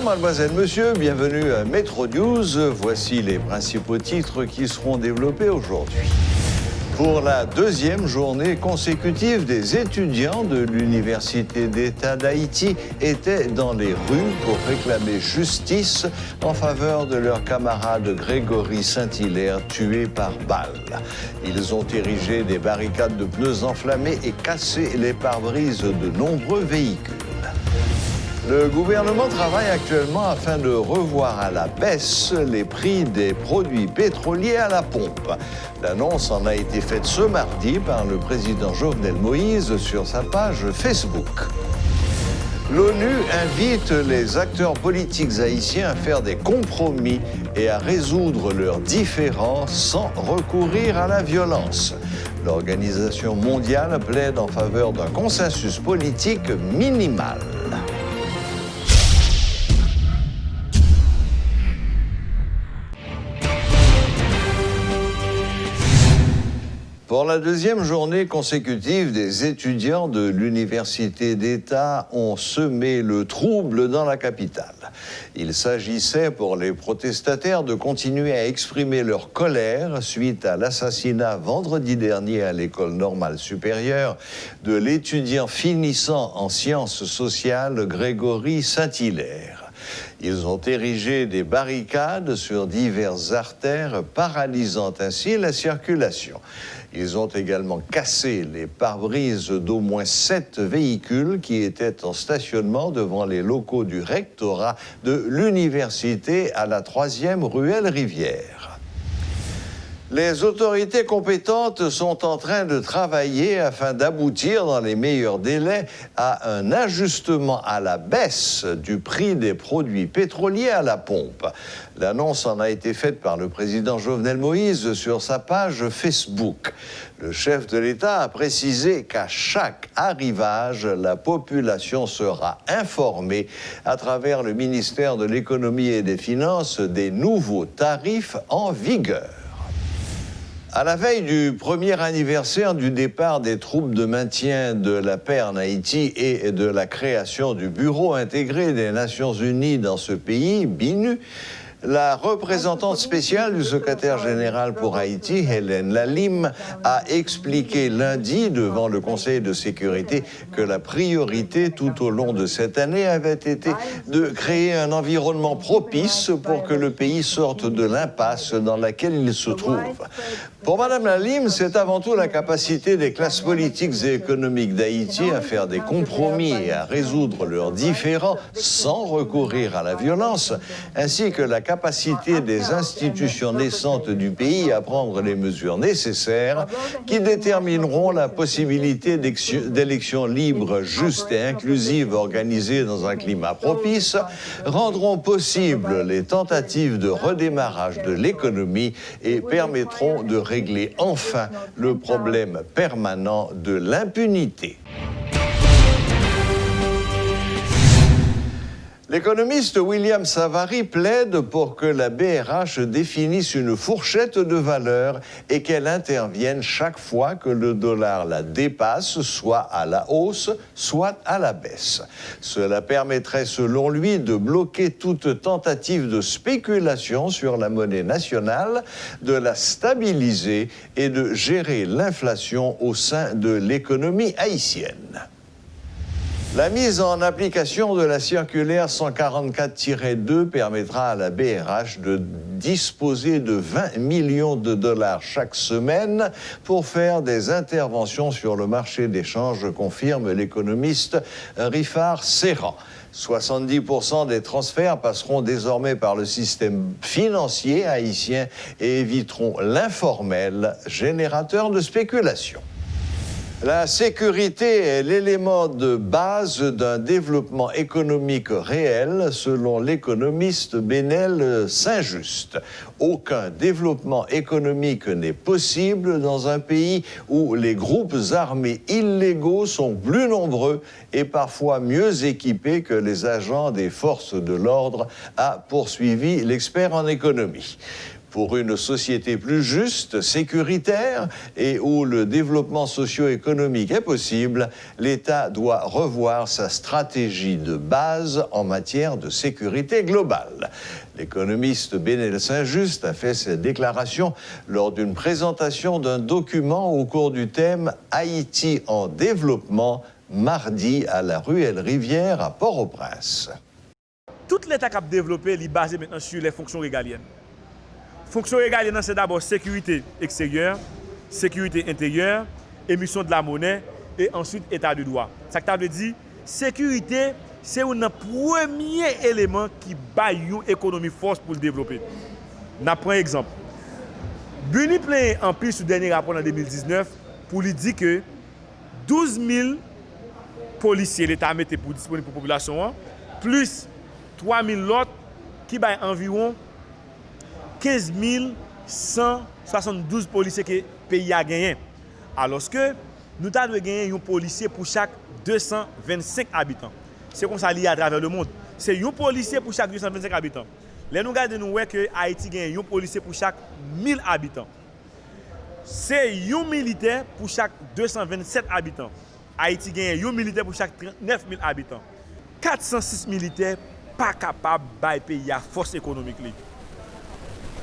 mademoiselle, monsieur, bienvenue à Metro News. Voici les principaux titres qui seront développés aujourd'hui. Pour la deuxième journée consécutive, des étudiants de l'Université d'État d'Haïti étaient dans les rues pour réclamer justice en faveur de leur camarade Grégory Saint-Hilaire tué par balle. Ils ont érigé des barricades de pneus enflammés et cassé les pare-brises de nombreux véhicules. Le gouvernement travaille actuellement afin de revoir à la baisse les prix des produits pétroliers à la pompe. L'annonce en a été faite ce mardi par le président Jovenel Moïse sur sa page Facebook. L'ONU invite les acteurs politiques haïtiens à faire des compromis et à résoudre leurs différends sans recourir à la violence. L'Organisation mondiale plaide en faveur d'un consensus politique minimal. Pour la deuxième journée consécutive, des étudiants de l'Université d'État ont semé le trouble dans la capitale. Il s'agissait pour les protestataires de continuer à exprimer leur colère suite à l'assassinat vendredi dernier à l'École normale supérieure de l'étudiant finissant en sciences sociales Grégory Saint-Hilaire. Ils ont érigé des barricades sur diverses artères, paralysant ainsi la circulation. Ils ont également cassé les pare-brises d'au moins 7 véhicules qui étaient en stationnement devant les locaux du rectorat de l'université à la 3e ruelle Rivière. Les autorités compétentes sont en train de travailler afin d'aboutir dans les meilleurs délais à un ajustement à la baisse du prix des produits pétroliers à la pompe. L'annonce en a été faite par le président Jovenel Moïse sur sa page Facebook. Le chef de l'État a précisé qu'à chaque arrivage, la population sera informée à travers le ministère de l'Économie et des Finances des nouveaux tarifs en vigueur. À la veille du premier anniversaire du départ des troupes de maintien de la paix en Haïti et de la création du Bureau intégré des Nations Unies dans ce pays, BINU, la représentante spéciale du secrétaire général pour Haïti, Hélène Lalime, a expliqué lundi devant le Conseil de sécurité que la priorité tout au long de cette année avait été de créer un environnement propice pour que le pays sorte de l'impasse dans laquelle il se trouve. Pour Mme Lalime, c'est avant tout la capacité des classes politiques et économiques d'Haïti à faire des compromis et à résoudre leurs différends sans recourir à la violence, ainsi que la capacité des institutions naissantes du pays à prendre les mesures nécessaires qui détermineront la possibilité d'élections libres, justes et inclusives organisées dans un climat propice, rendront possibles les tentatives de redémarrage de l'économie et permettront de régler enfin le problème permanent de l'impunité. L'économiste William Savary plaide pour que la BRH définisse une fourchette de valeur et qu'elle intervienne chaque fois que le dollar la dépasse, soit à la hausse, soit à la baisse. Cela permettrait, selon lui, de bloquer toute tentative de spéculation sur la monnaie nationale, de la stabiliser et de gérer l'inflation au sein de l'économie haïtienne. La mise en application de la circulaire 144-2 permettra à la BRH de disposer de 20 millions de dollars chaque semaine pour faire des interventions sur le marché des changes, confirme l'économiste Rifar Serran. 70% des transferts passeront désormais par le système financier haïtien et éviteront l'informel, générateur de spéculation. La sécurité est l'élément de base d'un développement économique réel, selon l'économiste Bénel Saint-Just. Aucun développement économique n'est possible dans un pays où les groupes armés illégaux sont plus nombreux et parfois mieux équipés que les agents des forces de l'ordre, a poursuivi l'expert en économie. Pour une société plus juste, sécuritaire et où le développement socio-économique est possible, l'État doit revoir sa stratégie de base en matière de sécurité globale. L'économiste Bénél Saint-Just a fait cette déclaration lors d'une présentation d'un document au cours du thème Haïti en développement, mardi à la Ruelle Rivière à Port-au-Prince. Tout l'État qui a développé est basé maintenant sur les fonctions régaliennes. Fonction régalienne, c'est d'abord sécurité extérieure, sécurité intérieure, émission de la monnaie et ensuite état de droit. Ça veut dire sécurité, c'est un premier élément qui bat une économie force pour le développer. On prend un exemple. Buni plein en plus sur le dernier rapport en 2019 pour lui dire que 12 000 policiers l'État mettait pour disponible pour la population, plus 3 000 autres qui bat environ 15 172 policiers que le pays a gagné. Alors que nous avons gagné un policier pour chaque 225 habitants. C'est comme ça lié à travers le monde. C'est un policier pour chaque 225 habitants. Là, nous regardons nous que Haïti gagne un policier pour chaque 1000 habitants. C'est un militaire pour chaque 227 habitants. Haïti gagne un militaire pour chaque 39 000 habitants. 406 militaires pas capables de payer la force économique.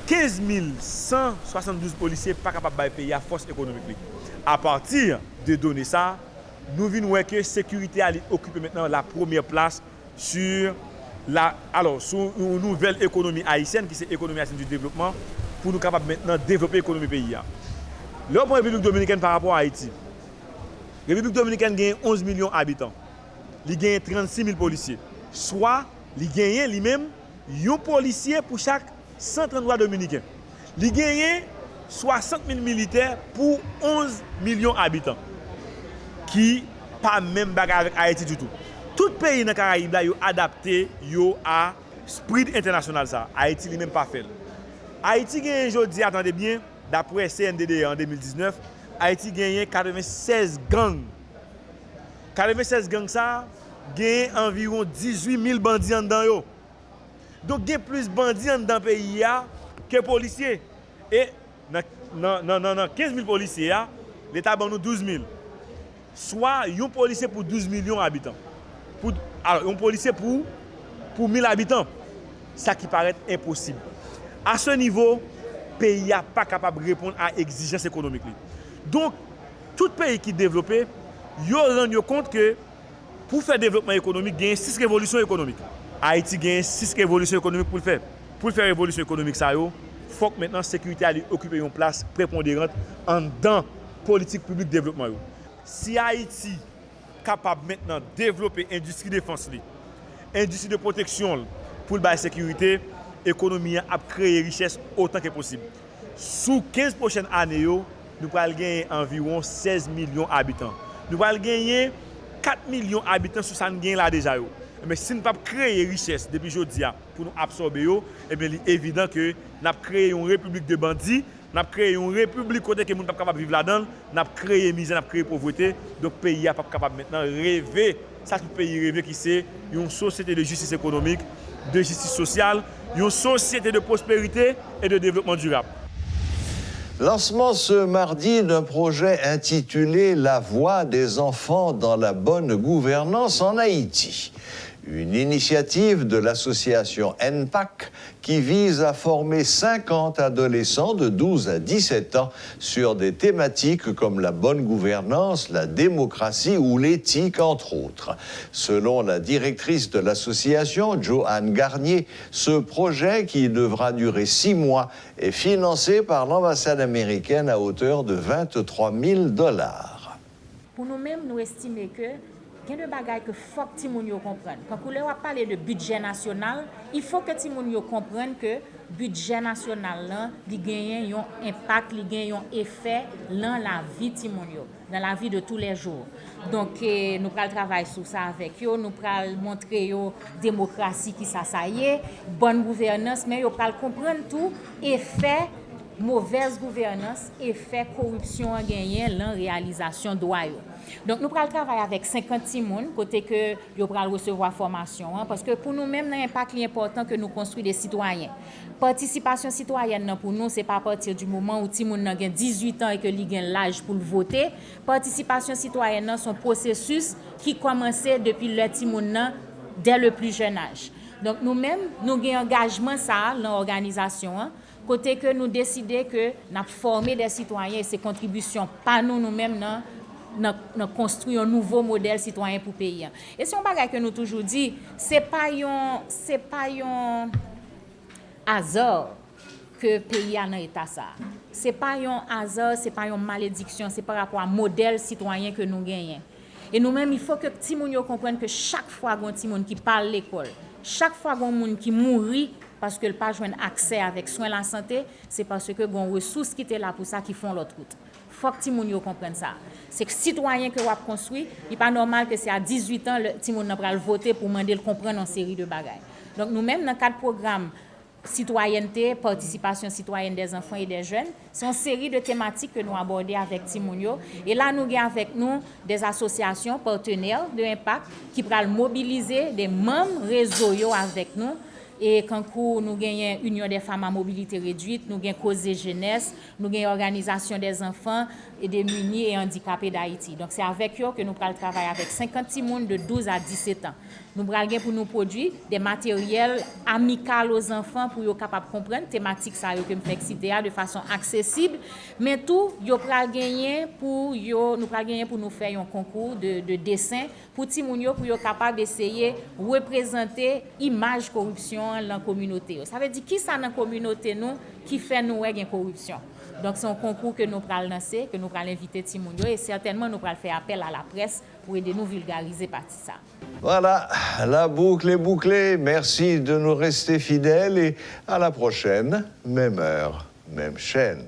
15 172 policiers pas capables de payer la force économique. À partir de données ça, nous voyons que la sécurité occupe maintenant la première place sur une nouvelle économie haïtienne qui est l'économie haïtienne du développement pour nous capables maintenant de développer l'économie pays. Le République dominicaine par rapport à Haïti. La République dominicaine gagne 11 millions d'habitants. Il gagne 36 000 policiers. Soit, il gagne lui-même un policier pour chaque 133 dominicains. Il gagne 60 000 militaires pour 11 millions d'habitants. Qui pas même bagarre avec Haïti du tout. Tout pays dans les Caraïbes là, yo adapté à l'esprit international ça. Haïti lui même pas fait. Haïti gagne aujourd'hui, attendez bien, d'après CNDD en 2019, Haïti gagne 96 gangs. 96 gangs ça gagne environ 18 000 bandits dedans yo. Donc il y a plus de bandits dans le pays que policiers. Et non 15 000 policiers, l'État a nous 12 000. Soit un policier pour 12 millions d'habitants. Alors, un policier pour 1000 habitants. Ça qui paraît impossible. À ce niveau, le pays n'est pas capable de répondre à l'exigence économique. Donc, tout pays qui est développé, il rend compte que pour faire développement économique, il y a 6 révolutions économiques. Haïti a 6 révolutions économiques pour le faire. Pour faire révolution économique, il faut que maintenant la sécurité occupe une place prépondérante en dans la politique publique de développement. Si Haïti est capable maintenant de développer l'industrie de défense, l'industrie de protection pour la sécurité, l'économie a créé richesse autant que possible. Sous 15 prochaines années, nous allons gagner environ 16 millions d'habitants. Nous allons gagner 4 millions d'habitants sur ça nous gagne là déjà. Mais si nous ne pouvons pas créer richesse depuis aujourd'hui pour nous absorber, il est évident que nous avons créé une république de bandits. Nous avons créé une république côté que nous ne sommes pas capables de vivre là-dedans. Nous avons créé misère, nous avons créé pauvreté. Donc le pays n'est pas capable maintenant de rêver. Ça, tout le pays rêve qui c'est une société de justice économique, de justice sociale, une société de prospérité et de développement durable. Lancement ce mardi d'un projet intitulé « La voix des enfants dans la bonne gouvernance en Haïti ». Une initiative de l'association NPAC qui vise à former 50 adolescents de 12 à 17 ans sur des thématiques comme la bonne gouvernance, la démocratie ou l'éthique, entre autres. Selon la directrice de l'association, Joanne Garnier, ce projet, qui devra durer 6 mois, est financé par l'ambassade américaine à hauteur de 23 000 $. Pour nous-mêmes, nous estimons que il y a des bagages que faut que Timoun comprenne. Quand on va parler de budget national, il faut que Timoun comprenne que le budget national là, il gagne un impact, il gagne un effet dans la vie de Timoun, dans la vie de tous les jours. Donc nous allons travailler sur ça avec eux, nous allons montrer la démocratie qui ça y est, bonne gouvernance, mais nous allons comprendre tout effet mauvaise gouvernance et fait corruption en gagné dans réalisation droit. Donc nous pral travailler avec 50 timoun côté que yo pral recevoir formation hein, parce que pour nous même l'impact important que nous construire des citoyens. Participation citoyenne pour nous c'est pas à partir du moment où timoun nan gen 18 ans et que li gen l'âge pour le voter. Participation citoyenne son processus qui commençait depuis le timoun nan dès le plus jeune âge. Donc nous-mêmes nous gen engagement ça dans l'organisation hein, côté que nous décider que n'a former des citoyens et ces contributions pas nous-mêmes nous construire un nouveau modèle citoyen pour le pays. Et c'est un bagage que nous toujours dit, c'est pas un hasard que le pays a dans l'état ça. C'est pas un hasard, c'est pas une malédiction, c'est par rapport à modèle citoyen que nous gagnons. Et nous-mêmes, il faut que les gens comprennent que chaque fois qu'il y a des gens qui parlent l'école, chaque fois qu'il y a des gens qui mourent parce que le pas joindre accès avec soins de la santé, c'est parce que il y a des ressources qui étaient là pour ça qui font l'autre route. Faut que les gens comprennent ça. C'est que citoyen que vous avez construit, il n'est pas normal que c'est à 18 ans que les gens vont voter pour demander de comprendre une série de bagages. Donc nous-mêmes, dans le cadre programme citoyenneté, participation citoyenne des enfants et des jeunes, c'est une série de thématiques que nous abordons avec Timounio. Et là, nous avons avec nous des associations partenaires de impact qui pourront mobiliser des membres réseau avec nous. Et quand nous gagnons Union des femmes à mobilité réduite, nous gagnons Cause jeunesse, nous gagnons Organisation des enfants et des munis et handicapés d'Haïti. Donc c'est avec eux que nous allons travailler avec 50 timoun de 12 à 17 ans. Nous allons pour nous produire des matériels amicaux aux enfants pour qu'ils capables de comprendre thématique ça que me fait citer de façon accessible, mais tout yo pral gagner pour nous faire un concours de dessin pour timoun yo pour yo capable d'essayer représenter image corruption dans la communauté. Ça veut dire qui ça dans la communauté nous qui fait nous une corruption. Donc c'est un concours que nous allons lancer, que nous allons inviter Timounio et certainement nous allons faire appel à la presse pour aider nous vulgariser partie ça. Voilà, la boucle est bouclée. Merci de nous rester fidèles et à la prochaine, même heure, même chaîne.